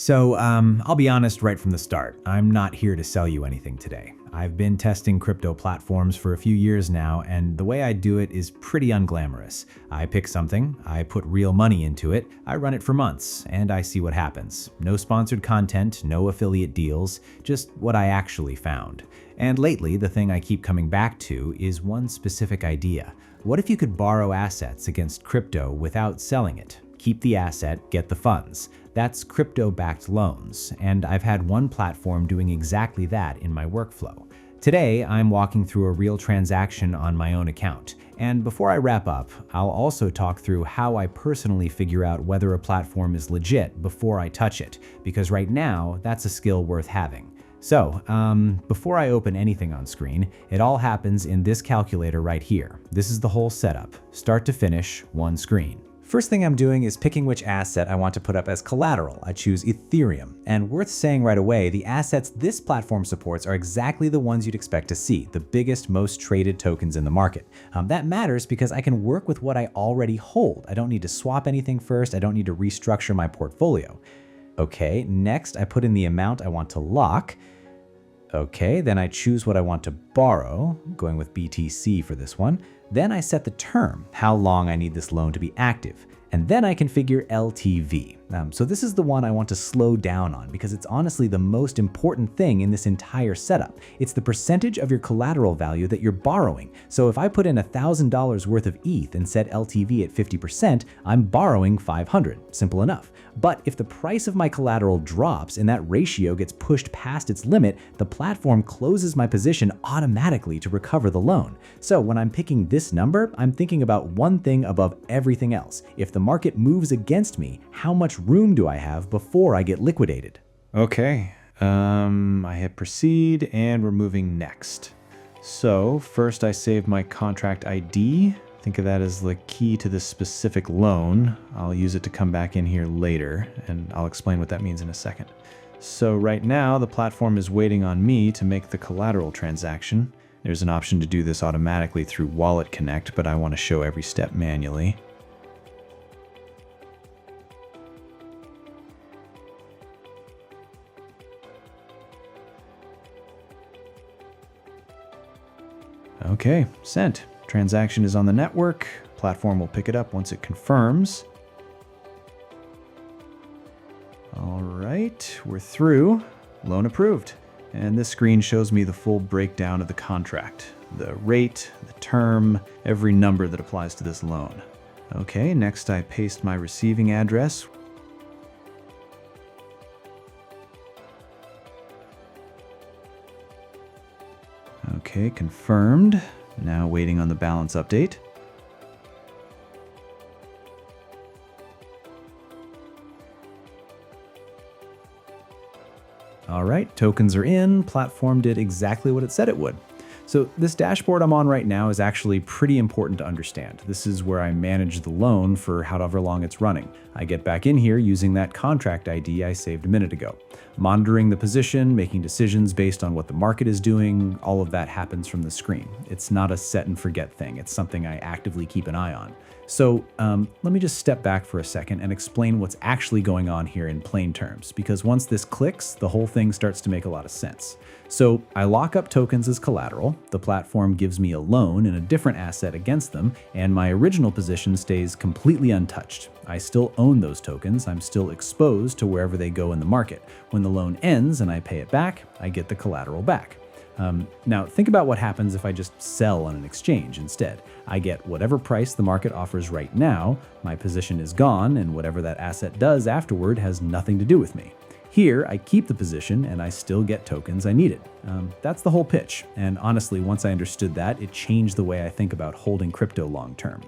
I'll be honest right from the start. I'm not here to sell you anything today. I've been testing crypto platforms for a few years now, and the way I do it is pretty unglamorous. I pick something, I put real money into it, I run it for months, and I see what happens. No sponsored content, no affiliate deals, just what I actually found. And lately, the thing I keep coming back to is one specific idea. What if you could borrow assets against crypto without selling it? Keep the asset, get the funds. That's crypto-backed loans, and I've had one platform doing exactly that in my workflow. Today, I'm walking through a real transaction on my own account. And before I wrap up, I'll also talk through how I personally figure out whether a platform is legit before I touch it, because right now, that's a skill worth having. Before I open anything on screen, it all happens in this calculator right here. This is the whole setup, start to finish, one screen. First thing I'm doing is picking which asset I want to put up as collateral. I choose Ethereum. And worth saying right away, the assets this platform supports are exactly the ones you'd expect to see, the biggest, most traded tokens in the market. That matters because I can work with what I already hold. I don't need to swap anything first. I don't need to restructure my portfolio. Okay, next I put in the amount I want to lock. Okay, then I choose what I want to borrow, going with BTC for this one. Then I set the term, how long I need this loan to be active. And then I configure LTV. So this is the one I want to slow down on because it's honestly the most important thing in this entire setup. It's the percentage of your collateral value that you're borrowing. So if I put in $1,000 worth of ETH and set LTV at 50%, I'm borrowing 500, simple enough. But if the price of my collateral drops and that ratio gets pushed past its limit, the platform closes my position automatically to recover the loan. So when I'm picking this number, I'm thinking about one thing above everything else. If the market moves against me, how much room do I have before I get liquidated? Okay, I hit proceed and we're moving next. So first I save my contract ID. Think of that as the key to this specific loan. I'll use it to come back in here later, and I'll explain what that means in a second. So right now, the platform is waiting on me to make the collateral transaction. There's an option to do this automatically through Wallet Connect, but I want to show every step manually. Okay, sent. Transaction is on the network. Platform will pick it up once it confirms. All right, we're through. Loan approved. And this screen shows me the full breakdown of the contract. The rate, the term, every number that applies to this loan. Okay, next I paste my receiving address. Okay, confirmed. Now waiting on the balance update. All right, tokens are in. Platform did exactly what it said it would. So this dashboard I'm on right now is actually pretty important to understand. This is where I manage the loan for however long it's running. I get back in here using that contract ID I saved a minute ago. Monitoring the position, making decisions based on what the market is doing, all of that happens from the screen. It's not a set and forget thing. It's something I actively keep an eye on. So let me just step back for a second and explain what's actually going on here in plain terms, because once this clicks, the whole thing starts to make a lot of sense. So I lock up tokens as collateral, the platform gives me a loan in a different asset against them, and my original position stays completely untouched. I still own those tokens, I'm still exposed to wherever they go in the market. When the loan ends and I pay it back, I get the collateral back. Now think about what happens if I just sell on an exchange instead. I get whatever price the market offers right now, my position is gone, and whatever that asset does afterward has nothing to do with me. Here, I keep the position and I still get tokens I needed. That's the whole pitch. And honestly, once I understood that, it changed the way I think about holding crypto long term.